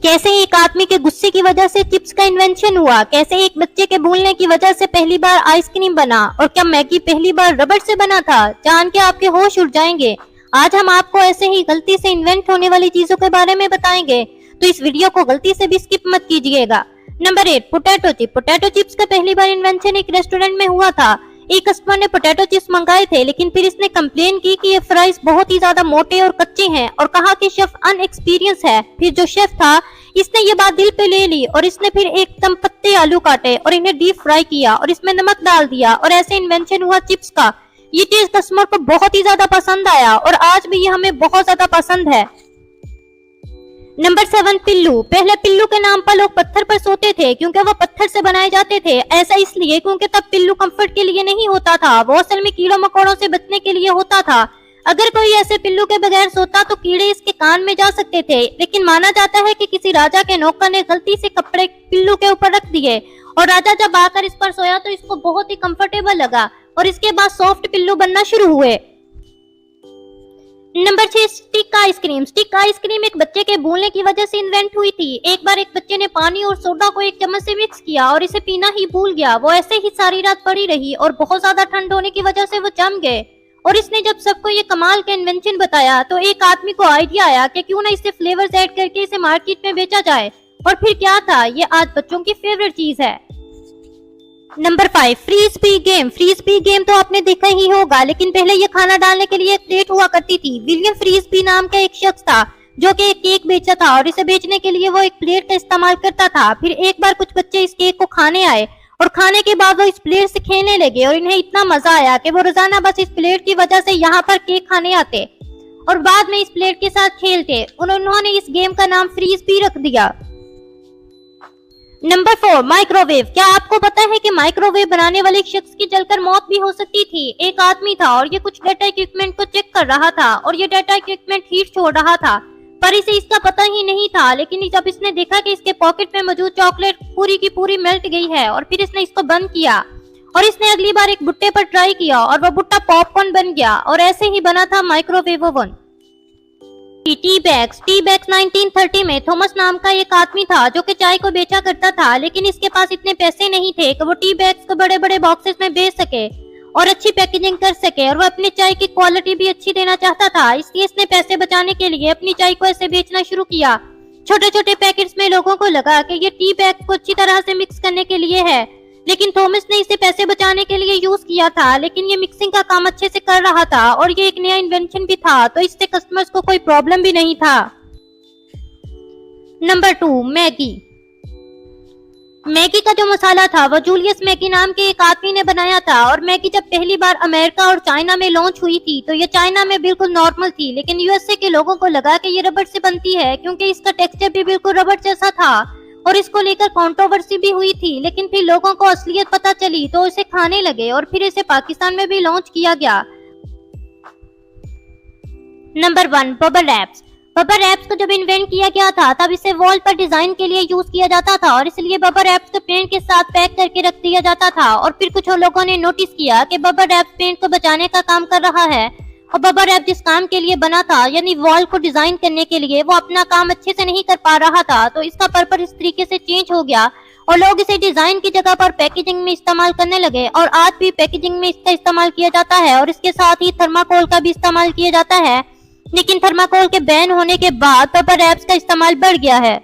कैसे एक आदमी के गुस्से की वजह से चिप्स का इन्वेंशन हुआ, कैसे एक बच्चे के भूलने की वजह से पहली बार आइसक्रीम बना, और क्या मैगी पहली बार रबड़ से बना था, जान के आपके होश उड़ जाएंगे। आज हम आपको ऐसे ही गलती से इन्वेंट होने वाली चीजों के बारे में बताएंगे, तो इस वीडियो को गलती से भी स्किप मत कीजिएगा। Number 8, potato chip. Potato chips का पहली बार इन्वेंशन एक रेस्टोरेंट में हुआ था। एक कस्टमर ने पोटैटो चिप्स मंगाए थे, लेकिन फिर इसने कंप्लेन की कि ये फ्राइज बहुत ही ज्यादा मोटे और कच्चे हैं, और कहा कि शेफ अनएक्सपीरियंस है। फिर जो शेफ था इसने ये बात दिल पे ले ली, और इसने फिर एकदम पत्ते आलू काटे और इन्हें डीप फ्राई किया और इसमें नमक डाल दिया, और ऐसे इन्वेंशन हुआ चिप्स का। ये चीज कस्टमर को बहुत ही ज्यादा पसंद आया, और आज भी ये हमें बहुत ज्यादा पसंद है। नंबर 7, पिल्लू। पहले पिल्लू के नाम पर लोग पत्थर पर सोते थे, क्योंकि वो पत्थर से बनाए जाते थे। ऐसा इसलिए क्योंकि तब पिल्लू कंफर्ट के लिए नहीं होता था, वो असल में कीड़ों मकोड़ों से बचने के लिए होता था। अगर कोई ऐसे पिल्लू के बगैर सोता तो कीड़े इसके कान में जा सकते थे, लेकिन माना जाता है कि किसी राजा के नौकर ने गलती से कपड़े पिल्लू के ऊपर रख दिए, और राजा जब आकर इस पर सोया तो इसको बहुत ही कंफर्टेबल लगा, और इसके बाद सॉफ्ट पिल्लू बनना शुरू हुए। Number 6, stick ice cream. Stick ice cream एक बच्चे के भूलने की वजह से इन्वेंट हुई थी। एक बार एक बच्चे ने पानी और सोडा को एक चम्मच से मिक्स किया और इसे पीना ही भूल गया। वो ऐसे ही सारी रात पड़ी रही, और बहुत ज्यादा ठंड होने की वजह से वो जम गए। और इसने जब सबको ये कमाल का इन्वेंशन बताया तो एक आदमी को आइडिया आया कि क्यों ना इससे फ्लेवर्स ऐड करके इसे मार्केट में बेचा जाए। और फिर क्या था, ये आज बच्चों की फेवरेट चीज है। Number 5, frisbee game. Frisbee game तो आपने देखा ही होगा, लेकिन पहले ये खाना डालने के लिए एक प्लेट हुआ करती थी। विलियम फ्रीज पी नाम का एक शख्स था जो कि एक केक बेचा था, और इसे बेचने के लिए वो एक प्लेट का इस्तेमाल करता था। फिर एक बार कुछ बच्चे इस केक को खाने आए, और खाने के बाद वो इस प्लेट से खेलने लगे, और इन्हें इतना मजा आया कि वो रोजाना बस इस प्लेट की वजह से यहाँ पर केक खाने आते और बाद में इस प्लेट के साथ खेलते। उन्होंने इस गेम का नाम फ्रीज पी रख दिया। Number 4, microwave. क्या आपको पता है कि माइक्रोवेव बनाने वाले शख्स की जलकर मौत भी हो सकती थी। एक आदमी था और ये कुछ डाटा इक्विपमेंट को चेक कर रहा था, और ये डाटा इक्विपमेंट हीट छोड़ रहा था, पर इसे इसका पता ही नहीं था। लेकिन जब इसने देखा कि इसके पॉकेट में मौजूद चॉकलेट पूरी की पूरी मेल्ट गई है, और फिर इसने इसको बंद किया, और इसने अगली बार एक भुट्टे पर ट्राई किया, और वह भुट्टा पॉपकॉर्न बन गया, और ऐसे ही बना था microwave oven. Tea bags. Tea bags 1930 में थॉमस नाम का एक आदमी था जो कि चाय को बेचा करता था, लेकिन इसके पास इतने पैसे नहीं थे कि वो टी बैग्स को बड़े बड़े बॉक्सेस में बेच सके और अच्छी पैकेजिंग कर सके, और वो अपनी चाय की क्वालिटी भी अच्छी देना चाहता था। इसलिए इसने पैसे बचाने के लिए अपनी चाय को ऐसे बेचना शुरू किया। छोटे छोटे पैकेट्स में लोगों को लगा कि ये टी बैग को अच्छी तरह से मिक्स करने के लिए है, लेकिन थॉमस ने इसे पैसे बचाने के लिए यूज किया था। लेकिन ये मिक्सिंग का काम अच्छे से कर रहा था, और ये एक नया इन्वेंशन भी था, तो इससे कस्टमर्स को कोई प्रॉब्लम भी नहीं था। Number 2, Maggi. मैगी का जो मसाला था वो जूलियस मैगी नाम के एक आदमी ने बनाया था, और मैगी जब पहली बार अमेरिका और चाइना में लॉन्च हुई थी तो ये चाइना में बिल्कुल नॉर्मल थी, लेकिन यूएसए के लोगों को लगा कि ये रबड़ से बनती है, क्योंकि इसका टेक्सचर भी बिल्कुल रबड़ जैसा था, और इसको लेकर कंट्रोवर्सी भी हुई थी। लेकिन फिर लोगों को असलियत पता चली तो इसे खाने लगे, और फिर इसे पाकिस्तान में भी लॉन्च किया गया। Number 1, bubble wraps. Bubble wraps को जब इन्वेंट किया गया था तब इसे वॉल पर डिजाइन के लिए यूज किया जाता था, और इसलिए बबल रैप्स को पेंट के साथ पैक करके रख दिया जाता था। और फिर कुछ लोगों ने नोटिस किया कि बबल रैप्स पेंट को बचाने का काम कर रहा है, और बबल रैप जिस काम के लिए बना था, यानी वॉल को डिजाइन करने के लिए, वो अपना काम अच्छे से नहीं कर पा रहा था, तो इसका पर्पस इस तरीके से चेंज हो गया, और लोग इसे डिजाइन की जगह पर पैकेजिंग में इस्तेमाल करने लगे। और आज भी पैकेजिंग में इसका इस्तेमाल किया जाता है, और इसके साथ ही थर्माकोल का भी इस्तेमाल किया जाता है। लेकिन थर्माकोल के बैन होने के बाद बबल रैप्स का इस्तेमाल बढ़ गया है।